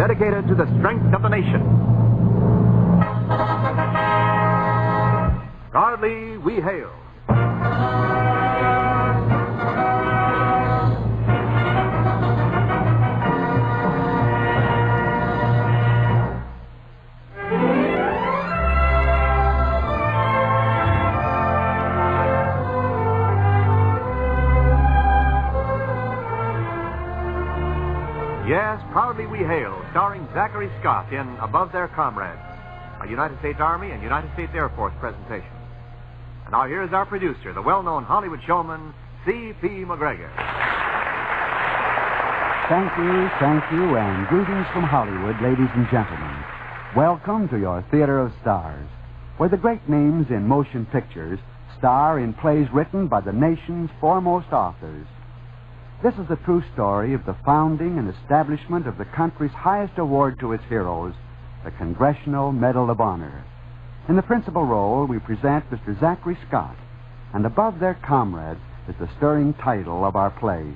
dedicated to the strength of the nation. Proudly we hail. Yes, Proudly We Hail, starring Zachary Scott in Above Their Comrades, a United States Army and United States Air Force presentation. And now here is our producer, the well-known Hollywood showman, C.P. McGregor. Thank you, and greetings from Hollywood, ladies and gentlemen. Welcome to your Theater of Stars, where the great names in motion pictures star in plays written by the nation's foremost authors. This is the true story of the founding and establishment of the country's highest award to its heroes, the Congressional Medal of Honor. In the principal role, we present Mr. Zachary Scott, and Above Their Comrades is the stirring title of our play.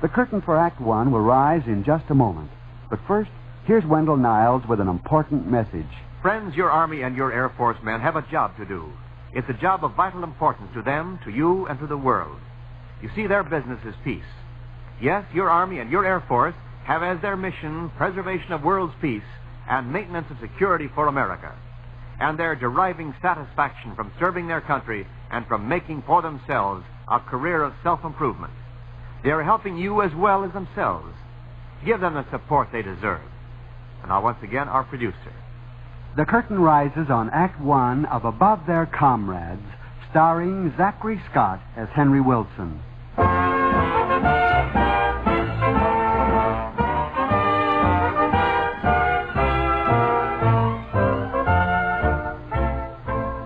The curtain for Act One will rise in just a moment, but first, here's Wendell Niles with an important message. Friends, your Army and your Air Force men have a job to do. It's a job of vital importance to them, to you, and to the world. You see, their business is peace. Yes, your Army and your Air Force have as their mission preservation of world's peace and maintenance of security for America. And they're deriving satisfaction from serving their country and from making for themselves a career of self-improvement. They're helping you as well as themselves. Give them the support they deserve. And now, once again, our producer. The curtain rises on Act One of Above Their Comrades, starring Zachary Scott as Henry Wilson.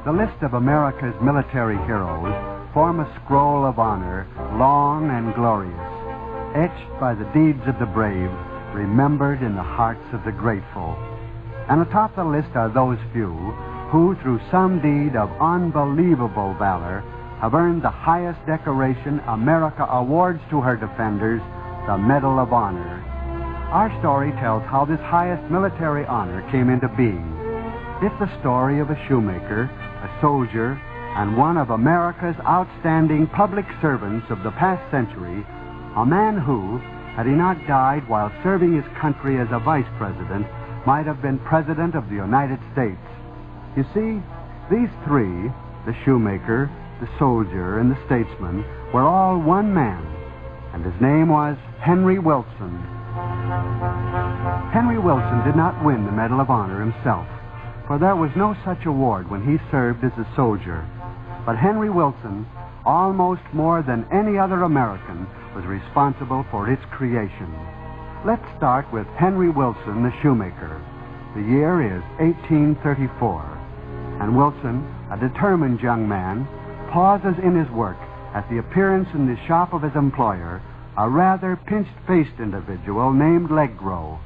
The list of America's military heroes form a scroll of honor, long and glorious, etched by the deeds of the brave, remembered in the hearts of the grateful. And atop the list are those few who, through some deed of unbelievable valor, have earned the highest decoration America awards to her defenders, the Medal of Honor. Our story tells how this highest military honor came into being. It's the story of a shoemaker, a soldier, and one of America's outstanding public servants of the past century, a man who, had he not died while serving his country as a vice president, might have been president of the United States. You see, these three, the shoemaker, the soldier, and the statesman, were all one man, and his name was Henry Wilson. Henry Wilson did not win the Medal of Honor himself, for there was no such award when he served as a soldier. But Henry Wilson, almost more than any other American, was responsible for its creation. Let's start with Henry Wilson, the shoemaker. The year is 1834, and Wilson, a determined young man, pauses in his work at the appearance in the shop of his employer, a rather pinched-faced individual named Legro.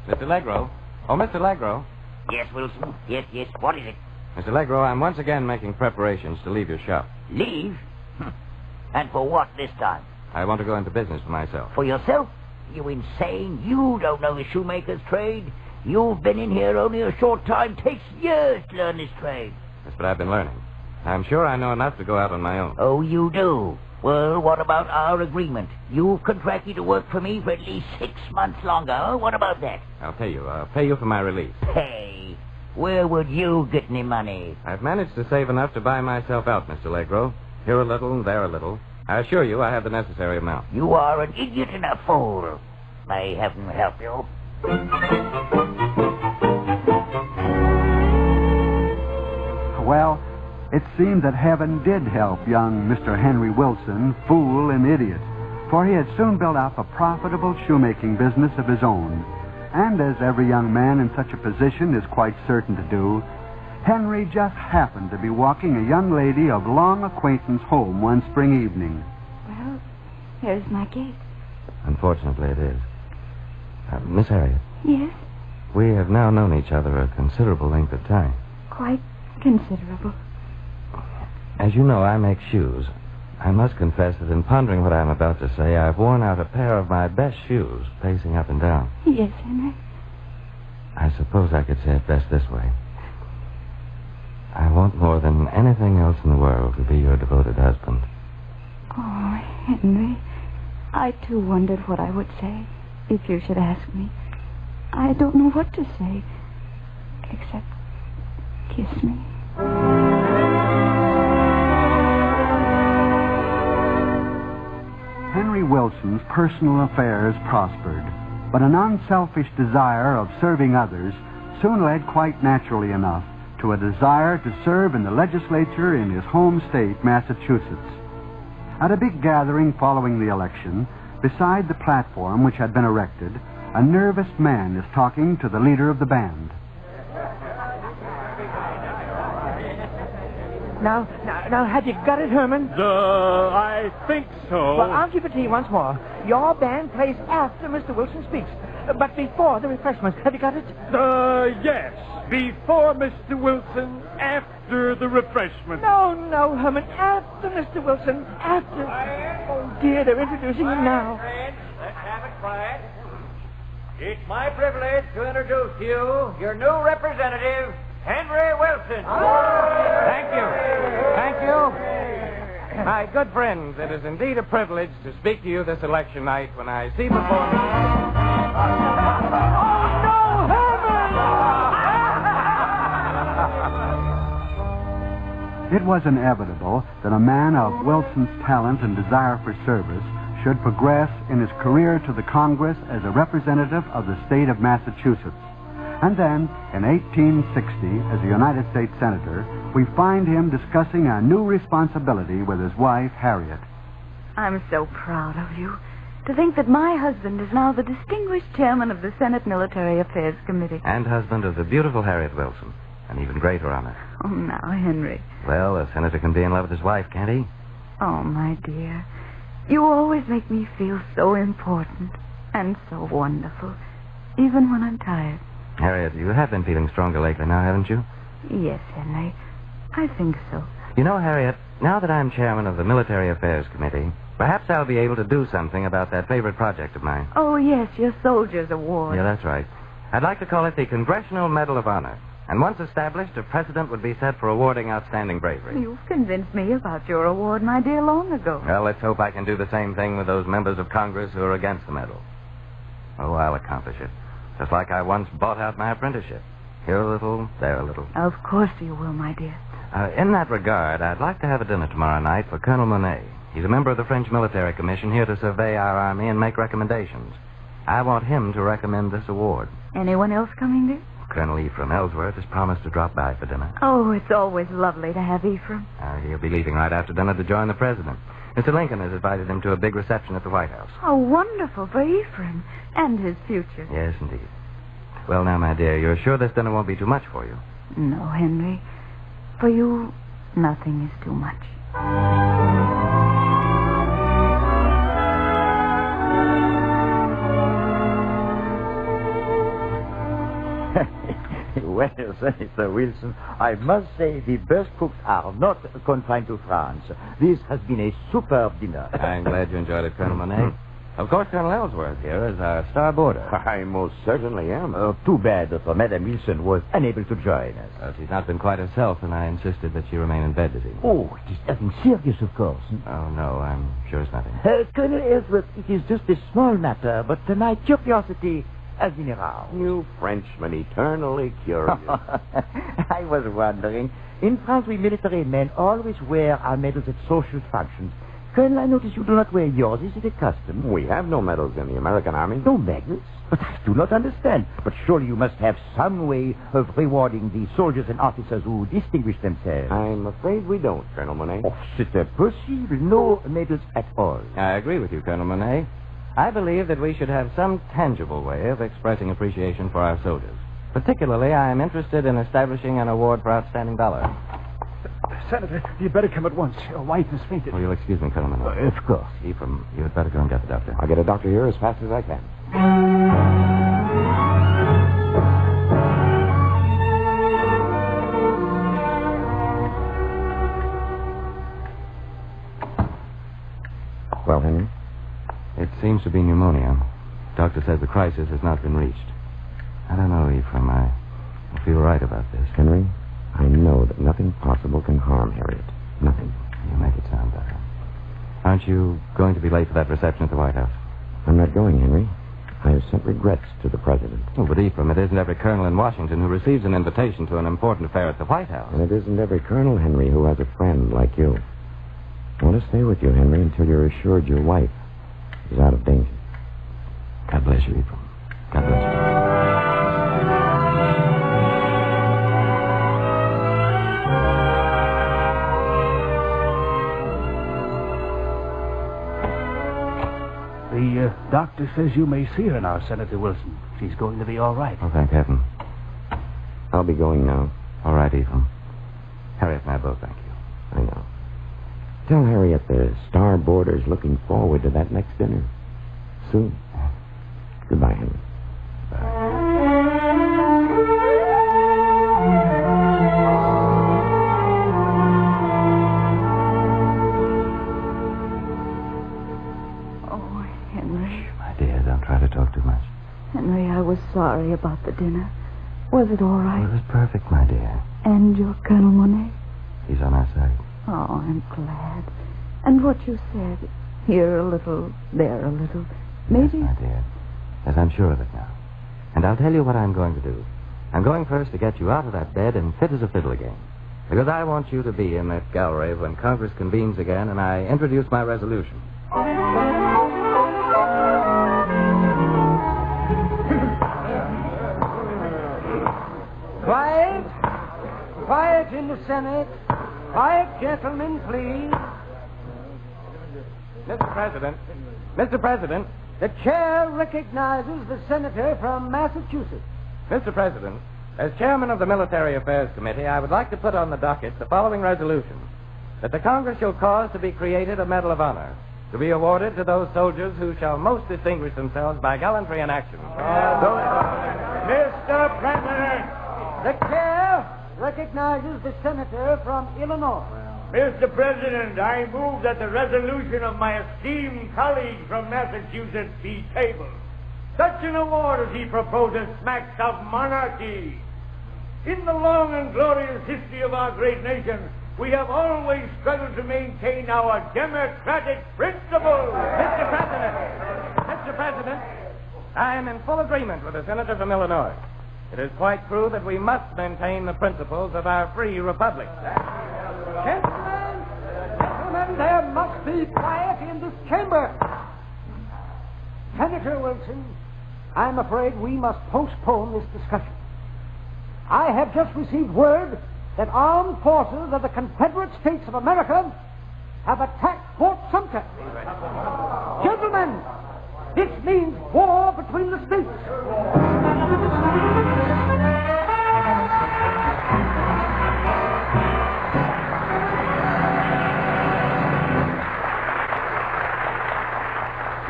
Mr. Legro? Oh, Mr. Legro. Yes, Wilson. Yes. What is it? Mr. Legro, I'm once again making preparations to leave your shop. Leave? And for what this time? I want to go into business for myself. For yourself? You insane? You don't know the shoemaker's trade. You've been in here only a short time. Takes years to learn this trade. That's what I've been learning. I'm sure I know enough to go out on my own. Oh, you do? Well, what about our agreement? You've contracted to work for me for at least 6 months longer. What about that? I'll pay you. I'll pay you for my release. Pay? Where would you get any money? I've managed to save enough to buy myself out, Mr. Legro. Here a little, there a little. I assure you I have the necessary amount. You are an idiot and a fool. May heaven help you. Well, it seemed that heaven did help young Mr. Henry Wilson, fool and idiot, for he had soon built up a profitable shoemaking business of his own. And as every young man in such a position is quite certain to do, Henry just happened to be walking a young lady of long acquaintance home one spring evening. Well, here's my gate. Unfortunately, it is. Miss Harriet. Yes? We have now known each other a considerable length of time. Quite considerable. As you know, I make shoes. I must confess that in pondering what I'm about to say, I've worn out a pair of my best shoes, pacing up and down. Yes, Henry. I suppose I could say it best this way. I want more than anything else in the world to be your devoted husband. Oh, Henry. I, too, wondered what I would say if you should ask me. I don't know what to say, except kiss me. Henry Wilson's personal affairs prospered, but an unselfish desire of serving others soon led quite naturally enough to a desire to serve in the legislature in his home state, Massachusetts. At a big gathering following the election, beside the platform which had been erected, a nervous man is talking to the leader of the band. Now, have you got it, Herman? I think so. Well, I'll give it to you once more. Your band plays after Mr. Wilson speaks, but before the refreshments. Have you got it? Yes. Before Mr. Wilson, after the refreshment. No, Herman. After Mr. Wilson. After. Oh, dear, they're introducing him now. Friends, let's have it quiet. It's my privilege to introduce to you your new representative, Henry Wilson. Thank you. Thank you. My good friends, it is indeed a privilege to speak to you this election night when I see before me... It was inevitable that a man of Wilson's talent and desire for service should progress in his career to the Congress as a representative of the state of Massachusetts. And then, in 1860, as a United States Senator, we find him discussing a new responsibility with his wife, Harriet. I'm so proud of you. To think that my husband is now the distinguished chairman of the Senate Military Affairs Committee. And husband of the beautiful Harriet Wilson. An even greater honor. Oh, now, Henry. Well, a senator can be in love with his wife, can't he? Oh, my dear. You always make me feel so important and so wonderful, even when I'm tired. Harriet, you have been feeling stronger lately now, haven't you? Yes, Henry. I think so. You know, Harriet, now that I'm chairman of the Military Affairs Committee, perhaps I'll be able to do something about that favorite project of mine. Oh, yes, your Soldier's Award. Yeah, that's right. I'd like to call it the Congressional Medal of Honor. And once established, a precedent would be set for awarding outstanding bravery. You've convinced me about your award, my dear, long ago. Well, let's hope I can do the same thing with those members of Congress who are against the medal. Oh, I'll accomplish it. Just like I once bought out my apprenticeship. Here a little, there a little. Of course you will, my dear. In that regard, I'd like to have a dinner tomorrow night for Colonel Monet. He's a member of the French Military Commission here to survey our army and make recommendations. I want him to recommend this award. Anyone else coming, dear? Colonel Ephraim Ellsworth has promised to drop by for dinner. Oh, it's always lovely to have Ephraim. He'll be leaving right after dinner to join the president. Mr. Lincoln has invited him to a big reception at the White House. How wonderful for Ephraim and his future. Yes, indeed. Well, now, my dear, you're sure this dinner won't be too much for you? No, Henry. For you, nothing is too much. Well, Senator Wilson, I must say the best cooks are not confined to France. This has been a superb dinner. I'm glad you enjoyed it, Colonel Monet. Of course, Colonel Ellsworth here is our star boarder. I most certainly am. Too bad that Madame Wilson was unable to join us. Well, she's not been quite herself, and I insisted that she remain in bed this evening. Oh, it is nothing serious, of course. Oh, no, I'm sure it's nothing. Colonel Ellsworth, it is just a small matter, but my curiosity has been aroused. You Frenchmen eternally curious. I was wondering, in France we military men always wear our medals at social functions. Colonel, I notice you do not wear yours. Is it a custom? We have no medals in the American Army. No medals? But I do not understand. But surely you must have some way of rewarding the soldiers and officers who distinguish themselves. I'm afraid we don't, Colonel Monet. Oh, c'est impossible. No medals at all. I agree with you, Colonel Monet. I believe that we should have some tangible way of expressing appreciation for our soldiers. Particularly, I am interested in establishing an award for outstanding valor. Senator, you'd better come at once. Your wife has fainted. Oh, you'll excuse me, Colonel Monet. Of course. Ephraim, you had better go and get the doctor. I'll get a doctor here as fast as I can. It seems to be pneumonia. Doctor says the crisis has not been reached. I don't know, Ephraim. I feel right about this. Henry, I know that nothing possible can harm Harriet. Nothing. You make it sound better. Aren't you going to be late for that reception at the White House? I'm not going, Henry. I have sent regrets to the president. Oh, but Ephraim, it isn't every colonel in Washington who receives an invitation to an important affair at the White House. And it isn't every colonel, Henry, who has a friend like you. I want to stay with you, Henry, until you're assured your wife is out of danger. God bless you, Ephraim. God bless you. The doctor says you may see her now, Senator Wilson. She's going to be all right. Oh, thank heaven. I'll be going now. All right, Ephraim. Harriet and I both thank you. I know. Tell Harriet the Star Boarder's looking forward to that next dinner. Soon. Goodbye, Henry. Oh, Henry. My dear, don't try to talk too much. Henry, I was sorry about the dinner. Was it all Oh, right? it was perfect, my dear. And your Colonel Monet? He's on our side. Oh, I'm glad. And what you said, here a little, there a little. Maybe... Yes, my dear. Yes, I'm sure of it now. And I'll tell you what I'm going to do. I'm going first to get you out of that bed and fit as a fiddle again. Because I want you to be in that gallery when Congress convenes again and I introduce my resolution. Quiet. Quiet in the Senate. Quiet, gentlemen, please. Mr. President. Mr. President. The chair recognizes the senator from Massachusetts. Mr. President, as chairman of the Military Affairs Committee, I would like to put on the docket the following resolution. That the Congress shall cause to be created a Medal of Honor to be awarded to those soldiers who shall most distinguish themselves by gallantry in action. Mr. President, the chair recognizes the senator from Illinois. Mr. President, I move that the resolution of my esteemed colleague from Massachusetts be tabled. Such an award as he proposes smacks of monarchy. In the long and glorious history of our great nation, we have always struggled to maintain our democratic principles. Mr. President, I am in full agreement with the senator from Illinois. It is quite true that we must maintain the principles of our free republic. Gentlemen, there must be quiet in this chamber. Senator Wilson, I'm afraid we must postpone this discussion. I have just received word that armed forces of the Confederate States of America have attacked Fort Sumter. Gentlemen, this means war between the states.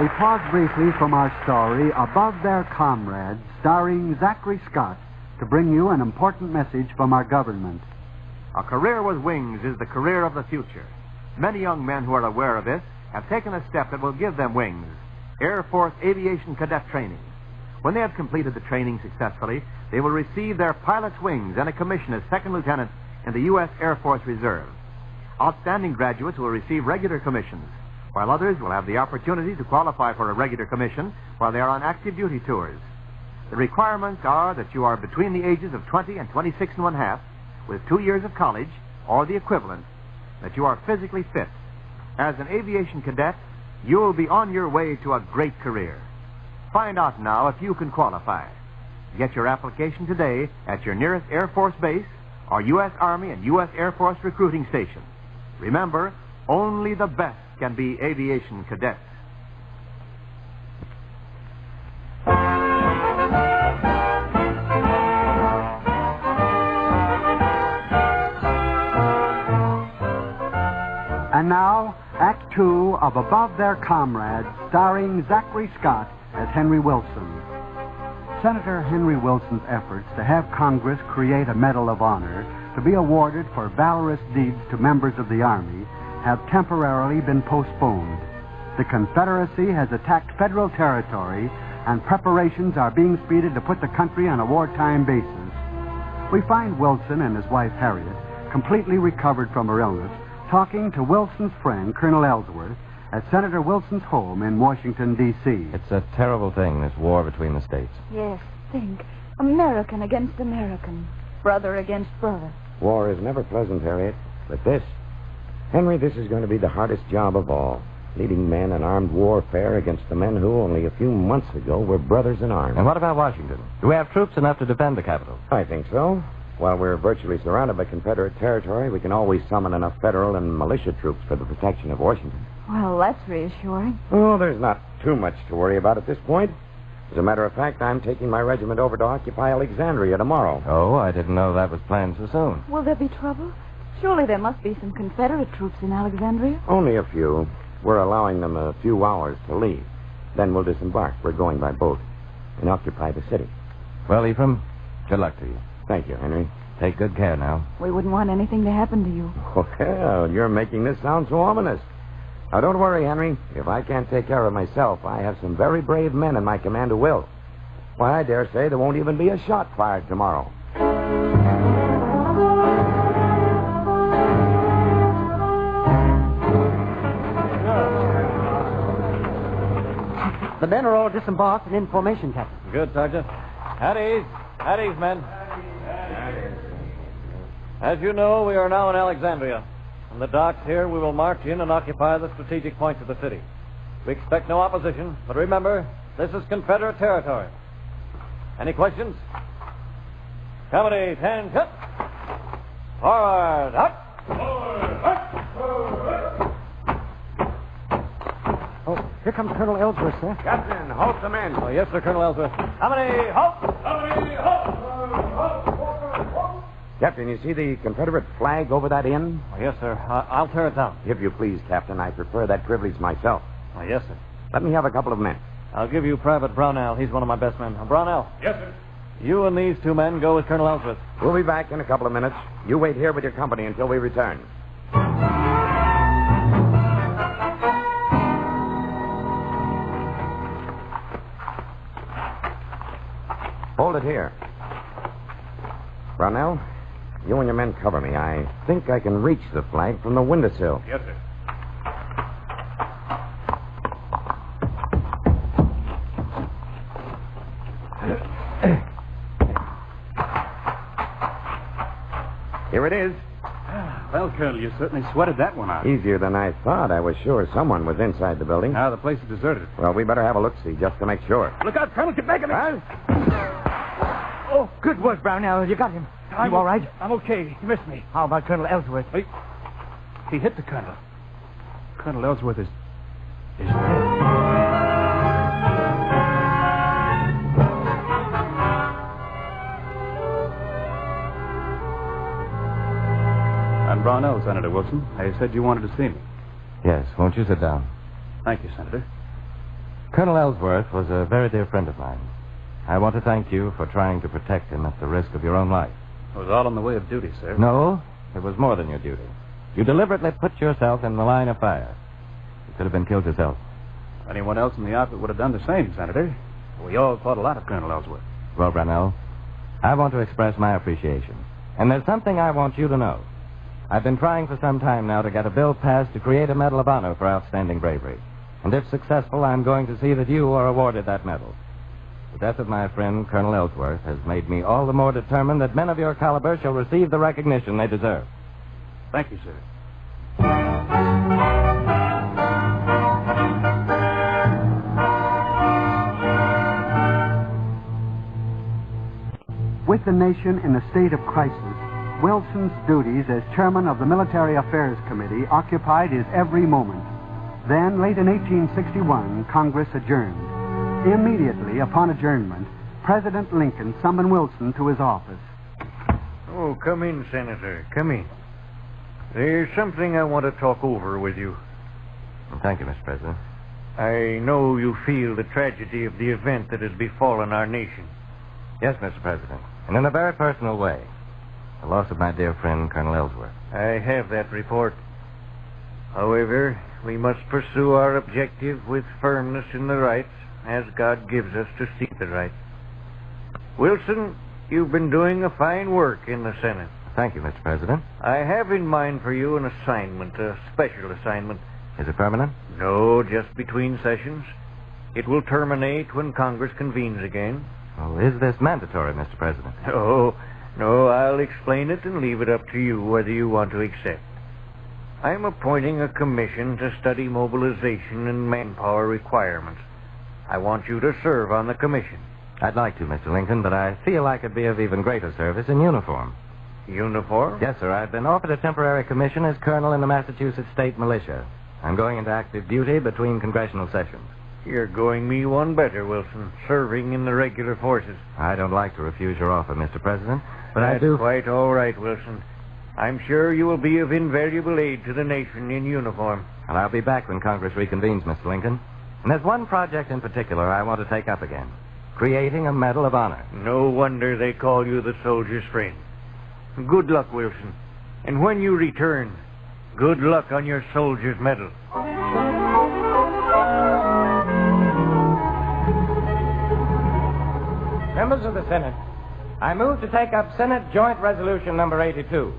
We pause briefly from our story, Above Their Comrades, starring Zachary Scott, to bring you an important message from our government. A career with wings is the career of the future. Many young men who are aware of this have taken a step that will give them wings, Air Force Aviation Cadet Training. When they have completed the training successfully, they will receive their pilot's wings and a commission as second lieutenant in the U.S. Air Force Reserve. Outstanding graduates will receive regular commissions, while others will have the opportunity to qualify for a regular commission while they are on active duty tours. The requirements are that you are between the ages of 20 and 26 and one half, with 2 years of college or the equivalent, that you are physically fit. As an aviation cadet, you will be on your way to a great career. Find out now if you can qualify. Get your application today at your nearest Air Force base or U.S. Army and U.S. Air Force recruiting station. Remember, only the best can be aviation cadets. And now, Act Two of Above Their Comrades, starring Zachary Scott as Henry Wilson. Senator Henry Wilson's efforts to have Congress create a Medal of Honor to be awarded for valorous deeds to members of the Army have temporarily been postponed. The Confederacy has attacked federal territory, and preparations are being speeded to put the country on a wartime basis. We find Wilson and his wife Harriet, completely recovered from her illness, talking to Wilson's friend, Colonel Ellsworth, at Senator Wilson's home in Washington, D.C. It's a terrible thing, this war between the states. Yes, think. American against American. Brother against brother. War is never pleasant, Harriet. But this, Henry, this is going to be the hardest job of all. Leading men in armed warfare against the men who, only a few months ago, were brothers in arms. And what about Washington? Do we have troops enough to defend the capital? I think so. While we're virtually surrounded by Confederate territory, we can always summon enough federal and militia troops for the protection of Washington. Well, that's reassuring. Oh, there's not too much to worry about at this point. As a matter of fact, I'm taking my regiment over to occupy Alexandria tomorrow. Oh, I didn't know that was planned so soon. Will there be trouble? Surely there must be some Confederate troops in Alexandria. Only a few. We're allowing them a few hours to leave. Then we'll disembark. We're going by boat and occupy the city. Well, Ephraim, good luck to you. Thank you, Henry. Take good care now. We wouldn't want anything to happen to you. Well, you're making this sound so ominous. Now, don't worry, Henry. If I can't take care of myself, I have some very brave men in my command who will. Why, I dare say there won't even be a shot fired tomorrow. The men are all disembarked and in formation, Captain. Good, Sergeant. At ease. At ease, men. As you know, we are now in Alexandria. From the docks here, we will march in and occupy the strategic points of the city. We expect no opposition, but remember, this is Confederate territory. Any questions? Company, 10, cut. Forward, up. Oh, here comes Colonel Ellsworth, sir. Captain, halt the men. Oh, yes, sir, Colonel Ellsworth. Company, halt. Company, halt! Captain, you see the Confederate flag over that inn? Oh, yes, sir. I'll tear it down. If you please, Captain, I prefer that privilege myself. Oh, yes, sir. Let me have a couple of men. I'll give you Private Brownell. He's one of my best men. Brownell, Yes, sir. you and these two men go with Colonel Ellsworth. We'll be back in a couple of minutes. You wait here with your company until we return. Hold it here. Brownell, you and your men cover me. I think I can reach the flag from the windowsill. Yes, sir. Here it is. Well, Colonel, you certainly sweated that one out. Easier than I thought. I was sure someone was inside the building. Now the place is deserted. Well, we better have a look-see just to make sure. Look out, Colonel, get back at me. Huh? Oh, good work, Brownell. You got him. You all right? I'm okay. He missed me. How about Colonel Ellsworth? He hit the Colonel. Colonel Ellsworth is dead. I'm Brownell, Senator Wilson. I said you wanted to see me. Yes, won't you sit down? Thank you, Senator. Colonel Ellsworth was a very dear friend of mine. I want to thank you for trying to protect him at the risk of your own life. It was all in the way of duty, sir. No, it was more than your duty. You deliberately put yourself in the line of fire. You could have been killed yourself. Anyone else in the outfit would have done the same, Senator. We all thought a lot of Colonel Ellsworth. Well, Brownell, I want to express my appreciation. And there's something I want you to know. I've been trying for some time now to get a bill passed to create a Medal of Honor for outstanding bravery. And if successful, I'm going to see that you are awarded that medal. The death of my friend, Colonel Ellsworth, has made me all the more determined that men of your caliber shall receive the recognition they deserve. Thank you, sir. With the nation in a state of crisis, Wilson's duties as chairman of the Military Affairs Committee occupied his every moment. Then, late in 1861, Congress adjourned. Immediately upon adjournment, President Lincoln summoned Wilson to his office. Oh, come in, Senator. Come in. There's something I want to talk over with you. Thank you, Mr. President. I know you feel the tragedy of the event that has befallen our nation. Yes, Mr. President. And in a very personal way. The loss of my dear friend, Colonel Ellsworth. I have that report. However, We must pursue our objective with firmness in the right, as God gives us to see the right. Wilson, you've been doing a fine work in the Senate. Thank you, Mr. President. I have in mind for you an assignment, a special assignment. Is it permanent? No, just between sessions. It will terminate when Congress convenes again. Well, is this mandatory, Mr. President? No, I'll explain it and leave it up to you whether you want to accept. I'm appointing a commission to study mobilization and manpower requirements. I want you to serve on the commission. I'd like to, Mr. Lincoln, but I feel I could be of even greater service in uniform. Uniform? Yes, sir. I've been offered a temporary commission as colonel in the Massachusetts State Militia. I'm going into active duty between congressional sessions. You're going me one better, Wilson, serving in the regular forces. I don't like to refuse your offer, Mr. President, but That's I do... quite all right, Wilson. I'm sure you will be of invaluable aid to the nation in uniform. And I'll be back when Congress reconvenes, Mr. Lincoln. And there's one project in particular I want to take up again. Creating a Medal of Honor. No wonder they call you the soldier's friend. Good luck, Wilson. And when you return, good luck on your soldier's medal. Members of the Senate, I move to take up Senate Joint Resolution number 82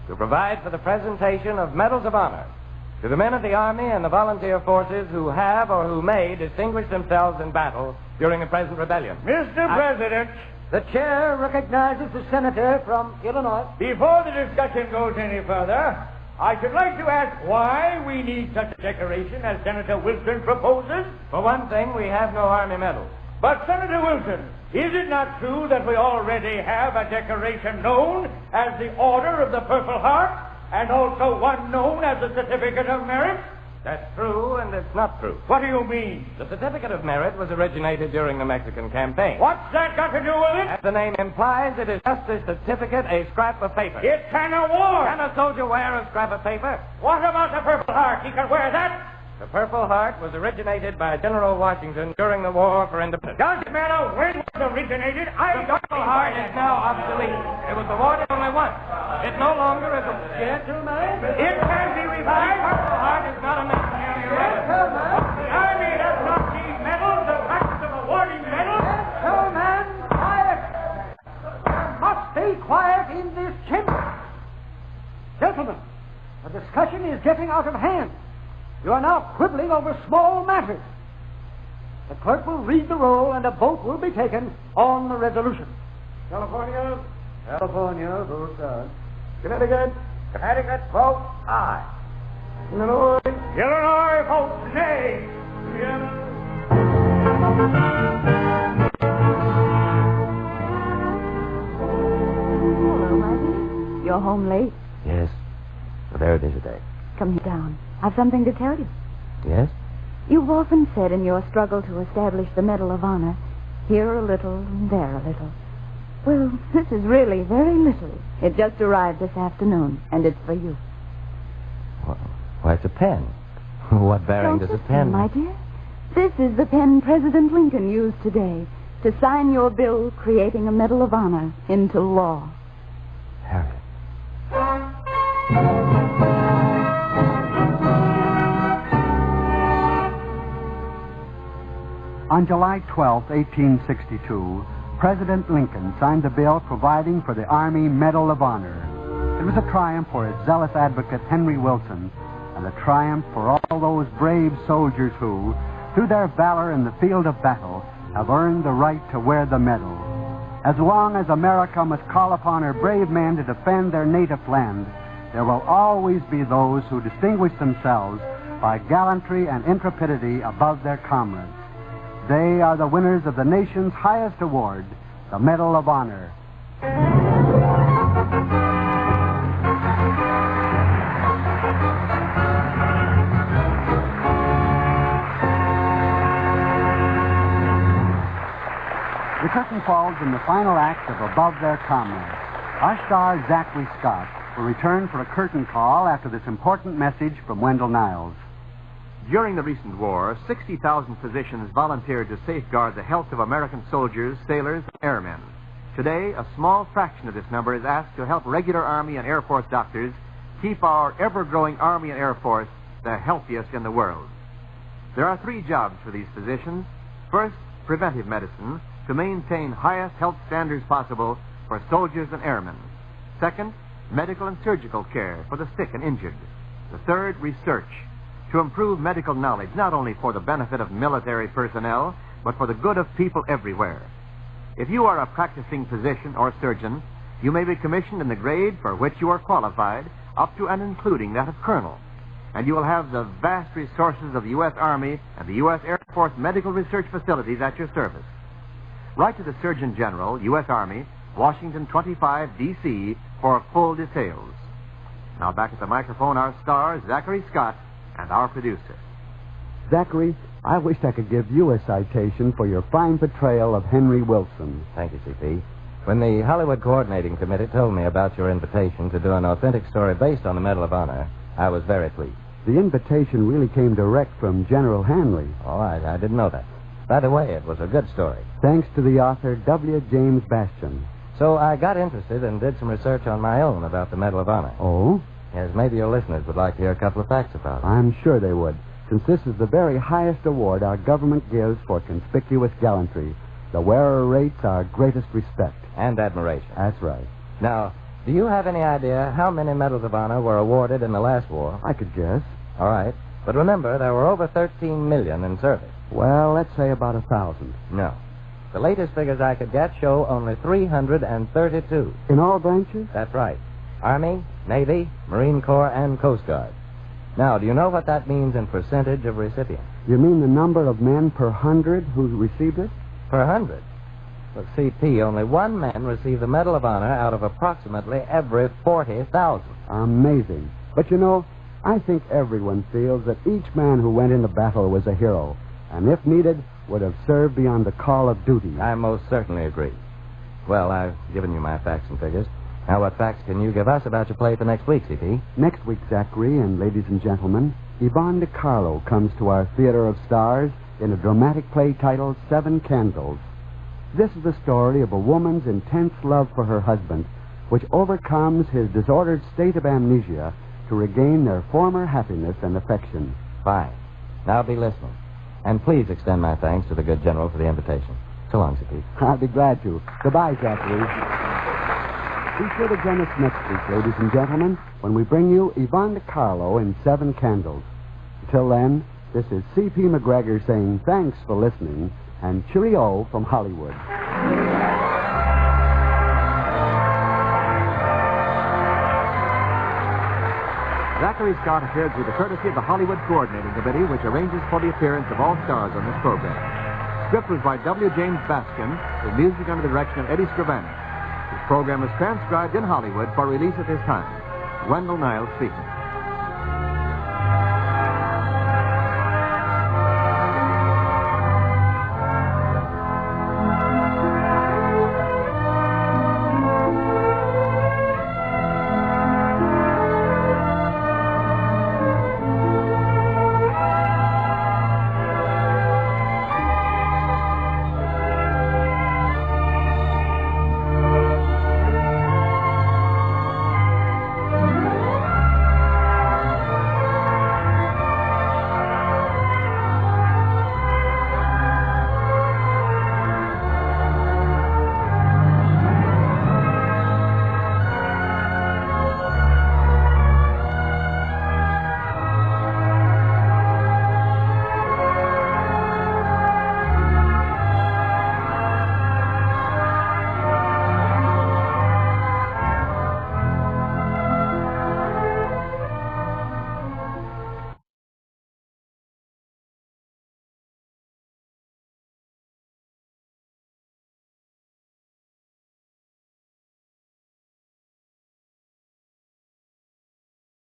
to provide for the presentation of medals of honor to the men of the Army and the volunteer forces who have or who may distinguish themselves in battle during the present rebellion. Mr. President, The chair recognizes the senator from Illinois. before the discussion goes any further, I should like to ask why we need such a decoration as Senator Wilson proposes. For one thing, we have no Army medals. But, Senator Wilson, is it not true that we already have a decoration known as the Order of the Purple Heart, and also one known as the Certificate of Merit? That's true, and it's not true. What do you mean? The Certificate of Merit was originated during the Mexican campaign. What's that got to do with it? As the name implies, it is just a certificate, a scrap of paper. It's an award. Can a soldier wear a scrap of paper? What about the Purple Heart? He can wear that? The Purple Heart was originated by General Washington during the War for Independence. Doesn't matter when it was originated. The Purple Heart is now obsolete. It was awarded only once. It no longer is a... Gentlemen? It can be revived. The Purple Heart is not a military medal. The Army does not need medals. The practice of awarding medals. Gentlemen, quiet. There must be quiet in this chamber. Gentlemen, the discussion is getting out of hand. You are now quibbling over small matters. The clerk will read the roll and a vote will be taken on the resolution. California. California votes aye. Connecticut. Connecticut votes aye. Illinois. Illinois votes nay. Hello, Maggie. You're home late. Yes. So there it is today. Come down. I've something to tell you. Yes? You've often said in your struggle to establish the Medal of Honor, here a little and there a little. Well, this is really very little. It just arrived this afternoon, and it's for you. Why, it's a pen. What bearing Don't does a listen, pen... my dear. This is the pen President Lincoln used today to sign your bill creating a Medal of Honor into law. Harriet. On July 12, 1862, President Lincoln signed the bill providing for the Army Medal of Honor. It was a triumph for his zealous advocate Henry Wilson, and a triumph for all those brave soldiers who, through their valor in the field of battle, have earned the right to wear the medal. As long as America must call upon her brave men to defend their native land, there will always be those who distinguish themselves by gallantry and intrepidity above their comrades. They are the winners of the nation's highest award, the Medal of Honor. The curtain falls in the final act of Above Their Comrades. Our star, Zachary Scott, will return for a curtain call after this important message from Wendell Niles. During the recent war, 60,000 physicians volunteered to safeguard the health of American soldiers, sailors, and airmen. Today, a small fraction of this number is asked to help regular Army and Air Force doctors keep our ever-growing Army and Air Force the healthiest in the world. There are 3 jobs for these physicians. First, preventive medicine, to maintain highest health standards possible for soldiers and airmen. Second, medical and surgical care for the sick and injured. The third, research, to improve medical knowledge not only for the benefit of military personnel, but for the good of people everywhere. If you are a practicing physician or surgeon, you may be commissioned in the grade for which you are qualified, up to and including that of colonel. And you will have the vast resources of the U.S. Army and the U.S. Air Force medical research facilities at your service. Write to the Surgeon General, U.S. Army, Washington 25, D.C., for full details. Now back at the microphone, our star, Zachary Scott, and our producer. Zachary, I wish I could give you a citation for your fine portrayal of Henry Wilson. Thank you, C.P. When the Hollywood Coordinating Committee told me about your invitation to do an authentic story based on the Medal of Honor, I was very pleased. The invitation really came direct from General Hanley. Oh, I didn't know that. By the way, it was a good story. Thanks to the author, W. James Bastion. So I got interested and did some research on my own about the Medal of Honor. Oh? Yes, maybe your listeners would like to hear a couple of facts about it. I'm sure they would, since this is the very highest award our government gives for conspicuous gallantry. The wearer rates our greatest respect. And admiration. That's right. Now, do you have any idea how many Medals of Honor were awarded in the last war? I could guess. All right. But remember, there were over 13 million in service. Well, let's say about 1,000. No. The latest figures I could get show only 332. In all branches? That's right. Army, Navy, Marine Corps, and Coast Guard. Now, do you know what that means in percentage of recipients? You mean the number of men per 100 who received it? Per 100? Look, CP, only one man received the Medal of Honor out of approximately every 40,000. Amazing. But you know, I think everyone feels that each man who went into battle was a hero, and if needed, would have served beyond the call of duty. I most certainly agree. Well, I've given you my facts and figures. Now, what facts can you give us about your play for next week, CP? Next week, Zachary and ladies and gentlemen, Yvonne DiCarlo comes to our Theater of Stars in a dramatic play titled 7 Candles. This is the story of a woman's intense love for her husband, which overcomes his disordered state of amnesia to regain their former happiness and affection. Fine. Now be listening. And please extend my thanks to the good general for the invitation. So long, CP. I'll be glad to. Goodbye, Zachary. Be sure to join us next week, ladies and gentlemen, when we bring you Yvonne DiCarlo in 7 Candles. Until then, this is C.P. McGregor saying thanks for listening and cheerio from Hollywood. Zachary Scott appeared through the courtesy of the Hollywood Coordinating Committee, which arranges for the appearance of all stars on this program. Script was by W. James Baskin, with music under the direction of Eddie Scribani. This program is transcribed in Hollywood for release at this time. Wendell Niles speaking.